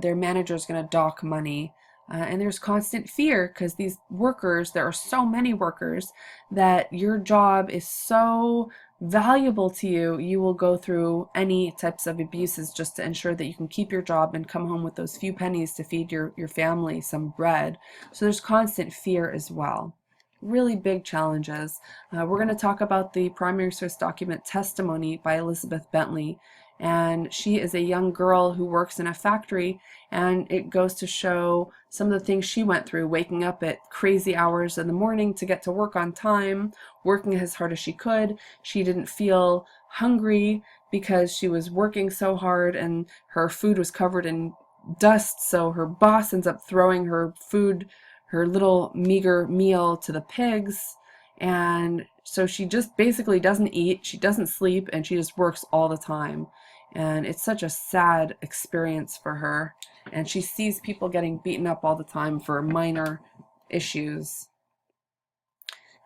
their manager is going to dock money. And there's constant fear because these workers, there are so many workers, that your job is so valuable to you, you will go through any types of abuses just to ensure that you can keep your job and come home with those few pennies to feed your family some bread. So there's constant fear as well. Really big challenges. We're going to talk about the primary source document Testimony by Elizabeth Bentley. And she is a young girl who works in a factory, and it goes to show some of the things she went through, waking up at crazy hours in the morning to get to work on time, working as hard as she could. She didn't feel hungry because she was working so hard, and her food was covered in dust, so her boss ends up throwing her food, her little meager meal, to the pigs. And so she just basically doesn't eat, she doesn't sleep, and she just works all the time. And it's such a sad experience for her. And she sees people getting beaten up all the time for minor issues.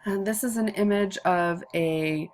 And this is an image of a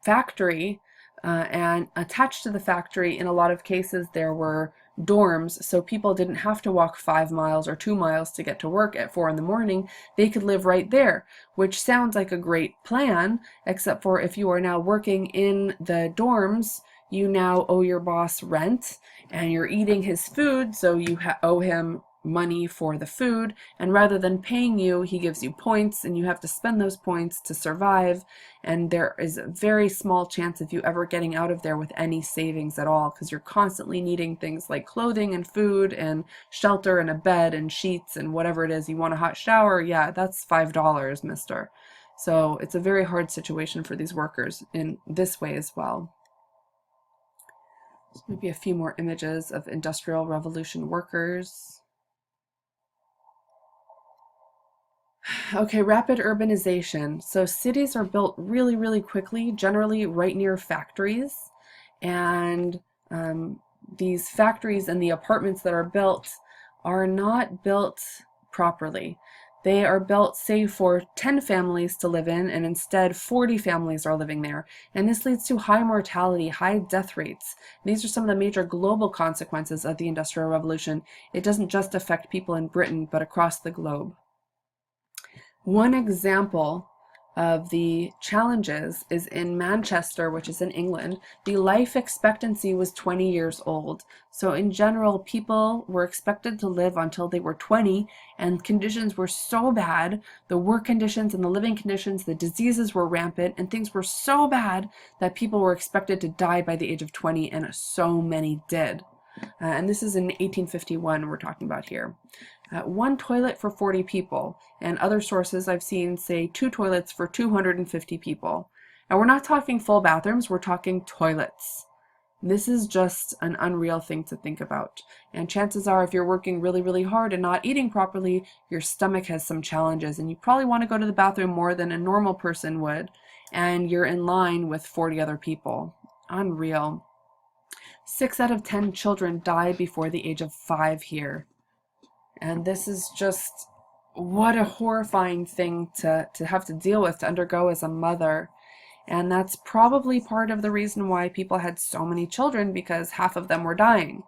factory, and attached to the factory, in a lot of cases, there were dorms, so people didn't have to walk 5 miles or 2 miles to get to work at 4 in the morning. They could live right there, which sounds like a great plan, except for if you are now working in the dorms, you now owe your boss rent, and you're eating his food, so you owe him money for the food, and rather than paying you, he gives you points, and you have to spend those points to survive. And there is a very small chance of you ever getting out of there with any savings at all, because you're constantly needing things like clothing and food and shelter and a bed and sheets and whatever it is. You want a hot shower? Yeah, that's $5, mister. So it's a very hard situation for these workers in this way as well. So maybe a few more images of Industrial Revolution workers. Okay, rapid urbanization. So cities are built really, really quickly, generally right near factories. And these factories and the apartments that are built are not built properly. They are built, say, for 10 families to live in, and instead 40 families are living there. And this leads to high mortality, high death rates. These are some of the major global consequences of the Industrial Revolution. It doesn't just affect people in Britain, but across the globe. One example of the challenges is in Manchester, which is in England. The life expectancy was 20 years old. So in general, people were expected to live until they were 20, and conditions were so bad, the work conditions and the living conditions, the diseases were rampant, and things were so bad that people were expected to die by the age of 20, and so many did. And this is in 1851 we're talking about here. 1 toilet for 40 people, and other sources I've seen say 2 toilets for 250 people. And we're not talking full bathrooms, we're talking toilets. This is just an unreal thing to think about. And chances are, if you're working really, really hard and not eating properly, your stomach has some challenges, and you probably want to go to the bathroom more than a normal person would, and you're in line with 40 other people. Unreal. 6 out of 10 children die before the age of 5 here. And this is just, what a horrifying thing to have to deal with, to undergo as a mother. And that's probably part of the reason why people had so many children, because half of them were dying.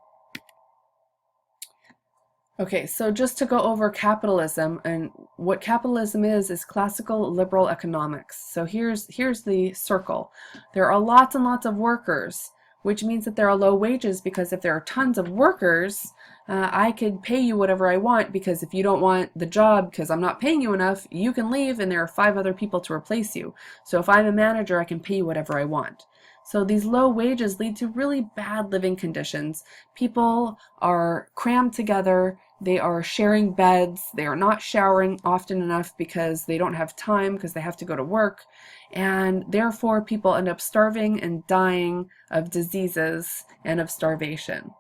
Okay, so just to go over capitalism, and what capitalism is classical liberal economics. So here's the circle. There are lots and lots of workers, which means that there are low wages, because if there are tons of workers, I could pay you whatever I want, because if you don't want the job because I'm not paying you enough, you can leave and there are 5 other people to replace you. So if I'm a manager, I can pay you whatever I want. So these low wages lead to really bad living conditions. People are crammed together, they are sharing beds, they are not showering often enough because they don't have time because they have to go to work, and therefore people end up starving and dying of diseases and of starvation.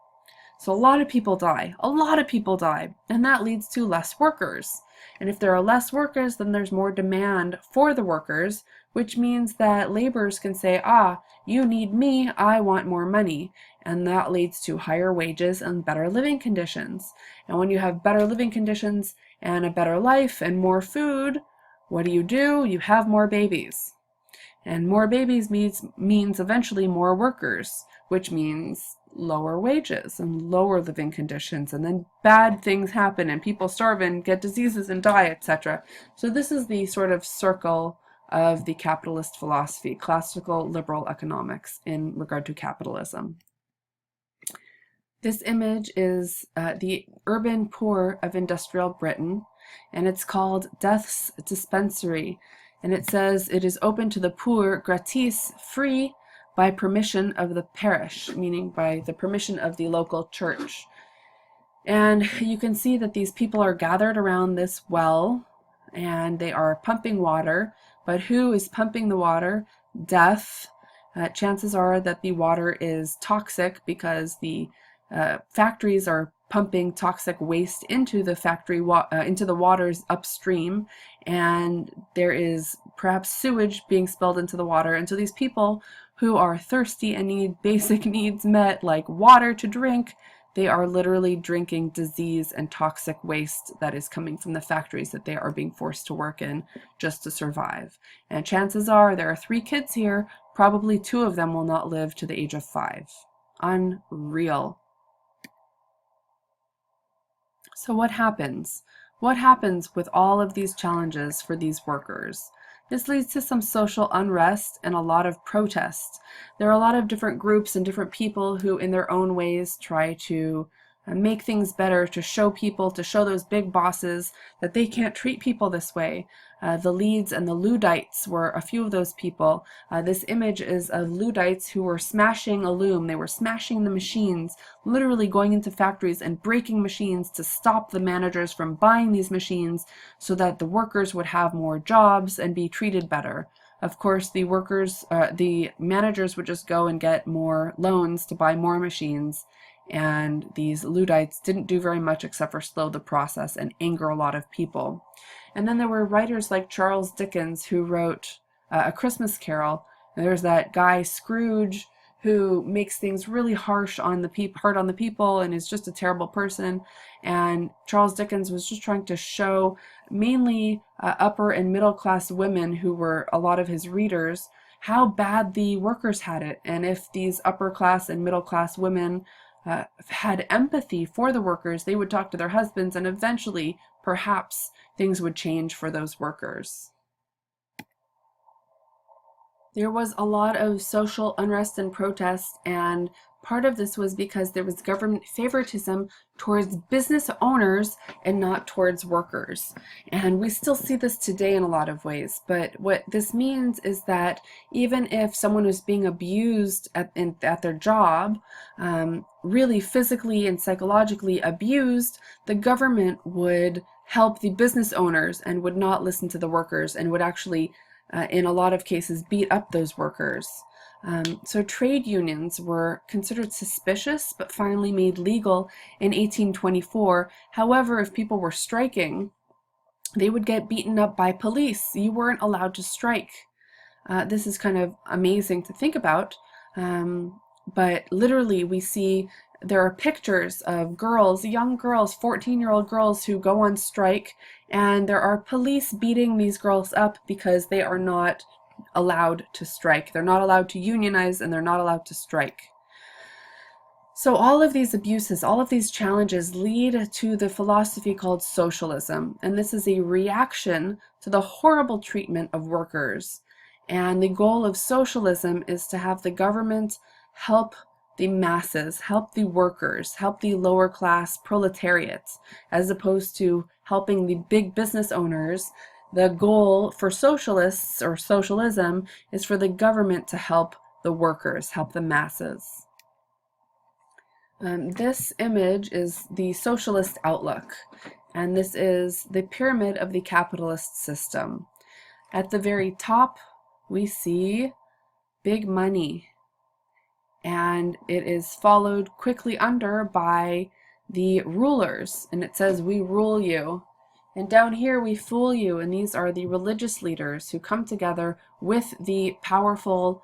So a lot of people die. A lot of people die. And that leads to less workers. And if there are less workers, then there's more demand for the workers, which means that laborers can say, ah, you need me, I want more money. And that leads to higher wages and better living conditions. And when you have better living conditions and a better life and more food, what do? You have more babies. And more babies means eventually more workers, which means lower wages and lower living conditions, and then bad things happen and people starve and get diseases and die, etc. So this is the sort of circle of the capitalist philosophy, classical liberal economics in regard to capitalism. This image is the urban poor of industrial Britain, and it's called Death's Dispensary. And it says it is open to the poor gratis, free, by permission of the parish, meaning by the permission of the local church. And you can see that these people are gathered around this well, and they are pumping water. But who is pumping the water? Death. Chances are that the water is toxic because the factories are pumping toxic waste into the into the waters upstream, and there is perhaps sewage being spilled into the water. And so these people who are thirsty and need basic needs met, like water to drink, they are literally drinking disease and toxic waste that is coming from the factories that they are being forced to work in just to survive. And chances are there are 3 kids here, probably 2 of them will not live to the age of 5. Unreal. So what happens? What happens with all of these challenges for these workers? This leads to some social unrest and a lot of protest. There are a lot of different groups and different people who in their own ways try to make things better, to show people, to show those big bosses that they can't treat people this way. The Leeds and the Luddites were a few of those people. This image is of Luddites who were smashing a loom. They were smashing the machines, literally going into factories and breaking machines to stop the managers from buying these machines so that the workers would have more jobs and be treated better. Of course, the managers would just go and get more loans to buy more machines, and these Luddites didn't do very much except for slow the process and anger a lot of people. And then there were writers like Charles Dickens who wrote A Christmas Carol. And there's that guy Scrooge who makes things really harsh on the hard on the people and is just a terrible person. And Charles Dickens was just trying to show mainly upper and middle class women who were a lot of his readers how bad the workers had it. And if these upper class and middle class women had empathy for the workers, they would talk to their husbands, and eventually, perhaps, things would change for those workers. There was a lot of social unrest and protest, and part of this was because there was government favoritism towards business owners and not towards workers. And we still see this today in a lot of ways, but what this means is that even if someone was being abused at their job, really physically and psychologically abused, the government would help the business owners and would not listen to the workers and would actually in a lot of cases beat up those workers. So trade unions were considered suspicious but finally made legal in 1824. However, if people were striking, they would get beaten up by police. You weren't allowed to strike. This is kind of amazing to think about, but literally we see there are pictures of girls, young girls, 14-year-old girls who go on strike, and there are police beating these girls up because they are not allowed to strike. They're not allowed to unionize, and they're not allowed to strike. So all of these abuses, all of these challenges lead to the philosophy called socialism, and this is a reaction to the horrible treatment of workers. And the goal of socialism is to have the government help the masses, help the workers, help the lower class proletariat, as opposed to helping the big business owners. The goal for socialists or socialism is for the government to help the workers, help the masses. This image is the socialist outlook, and this is the pyramid of the capitalist system. At the very top, we see big money. and it is followed quickly under by the rulers, and it says, "We rule you." And down here, "We fool you," and these are the religious leaders who come together with the powerful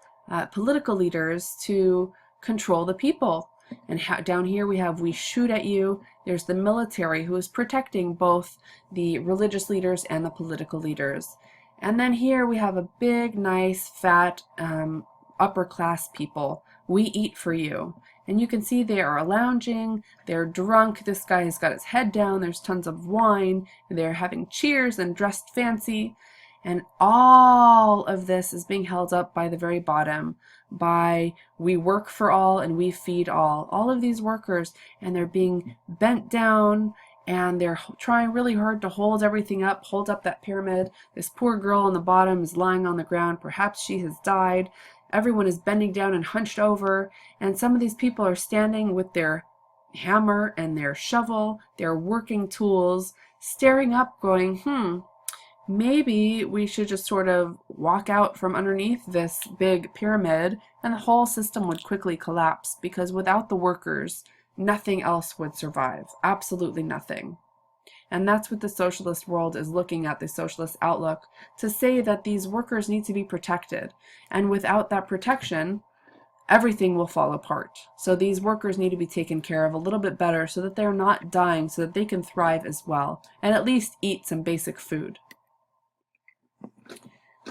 political leaders to control the people. And down here we have, "We shoot at you." There's the military who is protecting both the religious leaders and the political leaders. And then here we have a big, nice, fat, upper class people. "We eat for you." And you can see they are lounging, they're drunk, this guy has got his head down, there's tons of wine, they're having cheers and dressed fancy. And all of this is being held up by the very bottom, by "We work for all and we feed all." All of these workers, and they're being bent down, and they're trying really hard to hold everything up, hold up that pyramid. This poor girl on the bottom is lying on the ground. Perhaps she has died. Everyone is bending down and hunched over, and some of these people are standing with their hammer and their shovel, their working tools, staring up going, maybe we should just sort of walk out from underneath this big pyramid, and the whole system would quickly collapse, because without the workers, nothing else would survive. Absolutely nothing. And that's what the socialist world is looking at, the socialist outlook, to say that these workers need to be protected. And without that protection, everything will fall apart. So these workers need to be taken care of a little bit better so that they're not dying, so that they can thrive as well, and at least eat some basic food.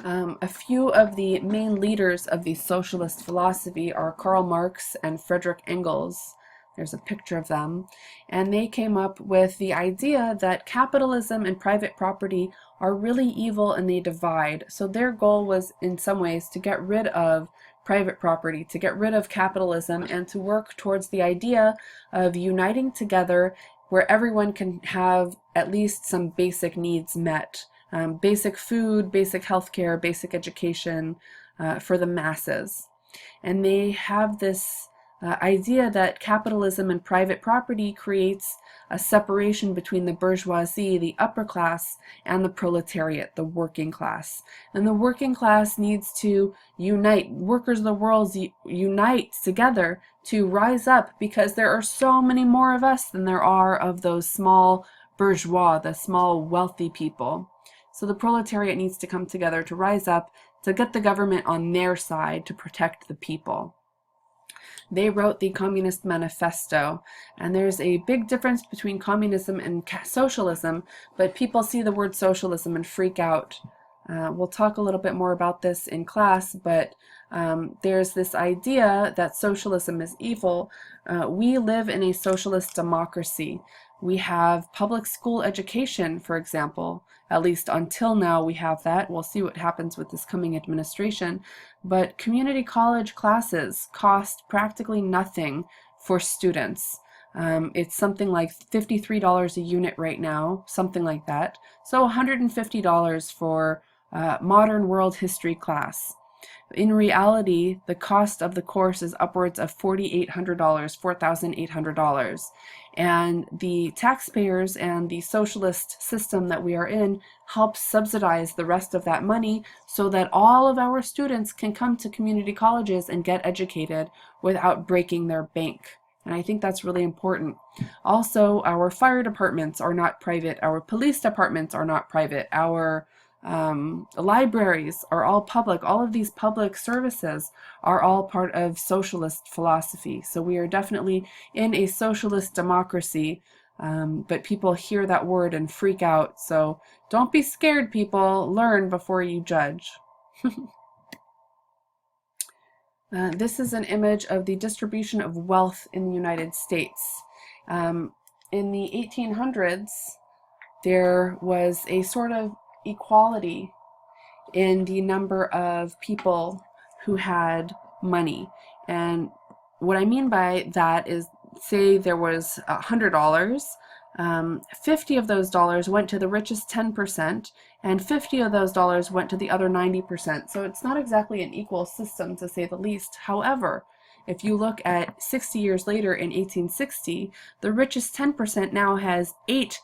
A few of the main leaders of the socialist philosophy are Karl Marx and Friedrich Engels. There's a picture of them. And they came up with the idea that capitalism and private property are really evil and they divide. So their goal was, in some ways, to get rid of private property, to get rid of capitalism, and to work towards the idea of uniting together where everyone can have at least some basic needs met. Basic food, basic healthcare, basic education for the masses. And they have this idea that capitalism and private property creates a separation between the bourgeoisie, the upper class, and the proletariat, the working class. And the working class needs to unite. Workers of the world unite together to rise up, because there are so many more of us than there are of those small bourgeois, the small wealthy people. So the proletariat needs to come together to rise up, to get the government on their side, to protect the people. They wrote the Communist Manifesto, and there's a big difference between communism and socialism, but people see the word socialism and freak out. We'll talk a little bit more about this in class, but there's this idea that socialism is evil. We live in a socialist democracy. We have public school education, for example. At least until now we have that. We'll see what happens with this coming administration. But community college classes cost practically nothing for students. It's something like $53 a unit right now, something like that. So $150 for modern world history class. In reality, the cost of the course is upwards of $4,800, $4,800. And the taxpayers and the socialist system that we are in helps subsidize the rest of that money so that all of our students can come to community colleges and get educated without breaking their bank. And I think that's really important. Also, our fire departments are not private. Our police departments are not private. Our libraries are all public. All of these public services are all part of socialist philosophy. So we are definitely in a socialist democracy, but people hear that word and freak out. So don't be scared, people. Learn before you judge. This is an image of the distribution of wealth in the United States. In the 1800s, there was a sort of equality in the number of people who had money. And what I mean by that is, say there was $100, 50 of those dollars went to the richest 10%, and 50 of those dollars went to the other 90%. So it's not exactly an equal system, to say the least. However, if you look at 60 years later in 1860, the richest 10% now has 8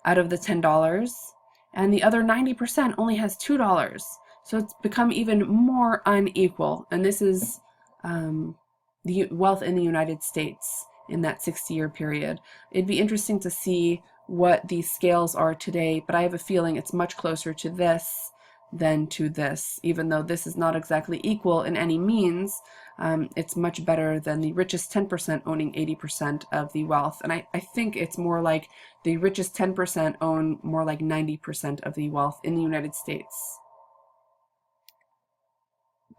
out of the $10, and the other 90% only has $2. So it's become even more unequal. And this is the wealth in the United States in that 60-year period. It'd be interesting to see what these scales are today, but I have a feeling it's much closer to this than to this, even though this is not exactly equal in any means. It's much better than the richest 10% owning 80% of the wealth. And I think it's more like the richest 10% own more like 90% of the wealth in the United States.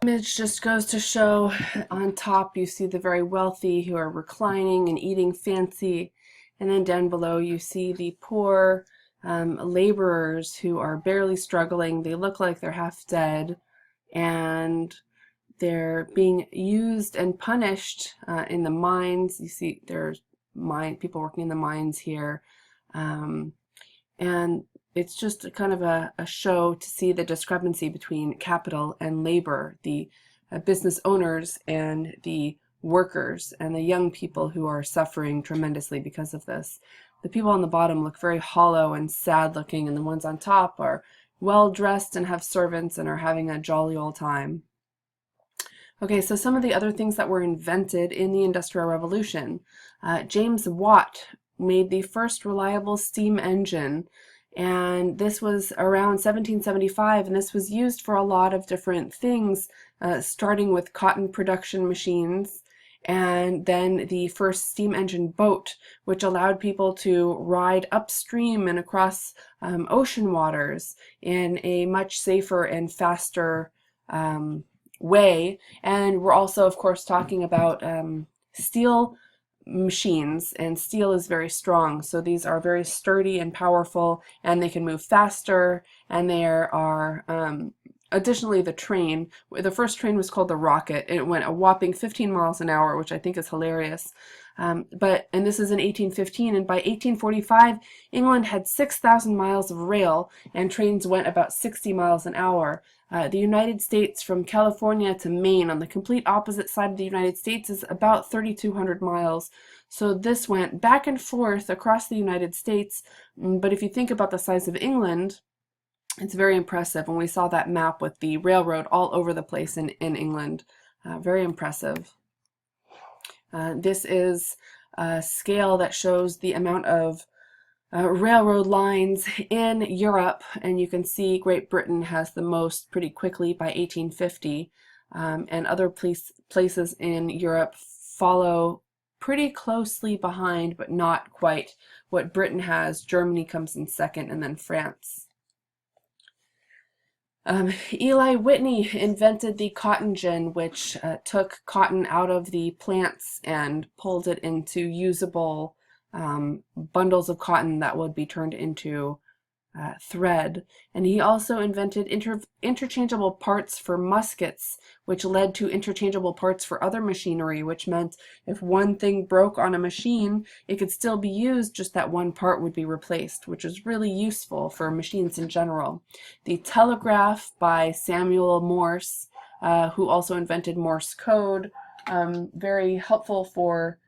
Image just goes to show on top you see the very wealthy who are reclining and eating fancy, and then down below you see the poor laborers who are barely struggling. They look like they're half dead, and they're being used and punished in the mines. You see there's people working in the mines here, and it's just kind of a show to see the discrepancy between capital and labor, the business owners and the workers, and the young people who are suffering tremendously because of this. The people on the bottom look very hollow and sad looking, and the ones on top are well dressed and have servants and are having a jolly old time. Okay, so some of the other things that were invented in the Industrial Revolution. James Watt made the first reliable steam engine, and this was around 1775, and this was used for a lot of different things, starting with cotton production machines, and then the first steam engine boat, which allowed people to ride upstream and across ocean waters in a much safer and faster way. And we're also, of course, talking about steel machines, and steel is very strong, so these are very sturdy and powerful, and they can move faster. And there are additionally the first train was called the Rocket, and it went a whopping 15 miles an hour, which I think is hilarious. And this is in 1815, and by 1845 England had 6,000 miles of rail, and trains went about 60 miles an hour. The United States, from California to Maine, on the complete opposite side of the United States, is about 3,200 miles. So this went back and forth across the United States. But if you think about the size of England, it's very impressive. And we saw that map with the railroad all over the place in England. Very impressive. This is a scale that shows the amount of railroad lines in Europe, and you can see Great Britain has the most pretty quickly by 1850, and other places in Europe follow pretty closely behind, but not quite what Britain has. Germany comes in second, and then France. Eli Whitney invented the cotton gin, which took cotton out of the plants and pulled it into usable bundles of cotton that would be turned into thread. And he also invented interchangeable parts for muskets, which led to interchangeable parts for other machinery, which meant if one thing broke on a machine, it could still be used, just that one part would be replaced, which is really useful for machines in general. The telegraph by Samuel Morse, who also invented Morse code, very helpful for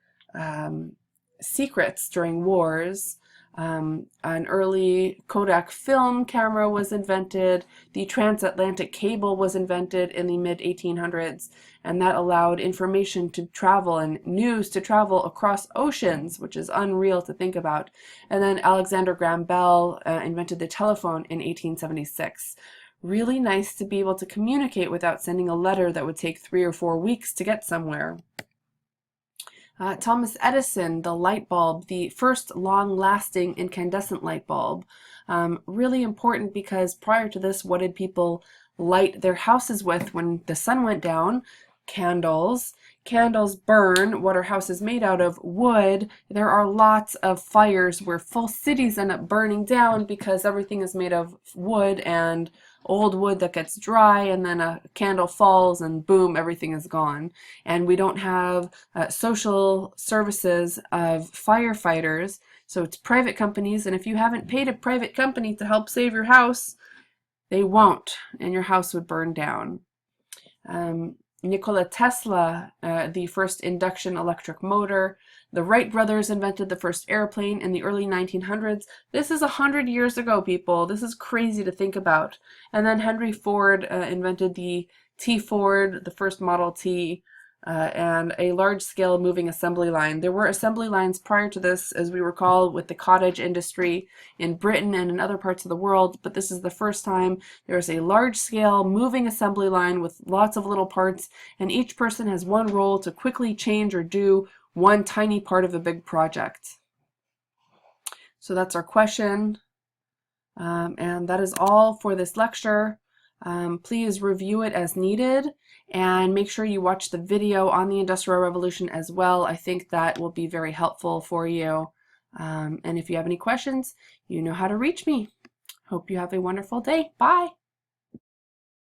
secrets during wars. An early Kodak film camera was invented. The transatlantic cable was invented in the mid-1800s, and that allowed information to travel and news to travel across oceans, which is unreal to think about. And then Alexander Graham Bell invented the telephone in 1876. Really nice to be able to communicate without sending a letter that would take 3 or 4 weeks to get somewhere. Thomas Edison, the light bulb, the first long-lasting incandescent light bulb. Really important, because prior to this, what did people light their houses with when the sun went down? Candles. Candles burn. What are houses made out of? Wood. There are lots of fires where full cities end up burning down because everything is made of wood, and old wood that gets dry, and then a candle falls and boom, everything is gone. And we don't have social services of firefighters, so it's private companies, and if you haven't paid a private company to help save your house, they won't, and your house would burn down. Nikola Tesla, the first induction electric motor. The Wright brothers invented the first airplane in the early 1900s. This is 100 years ago, people. This is crazy to think about. And then Henry Ford invented the T Ford, the first Model T. and a large-scale moving assembly line. There were assembly lines prior to this, as we recall, with the cottage industry in Britain and in other parts of the world, but this is the first time there is a large-scale moving assembly line with lots of little parts, and each person has one role to quickly change or do one tiny part of a big project. So that's our question, and that is all for this lecture. Please review it as needed and make sure you watch the video on the Industrial Revolution as well. I think that will be very helpful for you. And if you have any questions, you know how to reach me. Hope you have a wonderful day. Bye.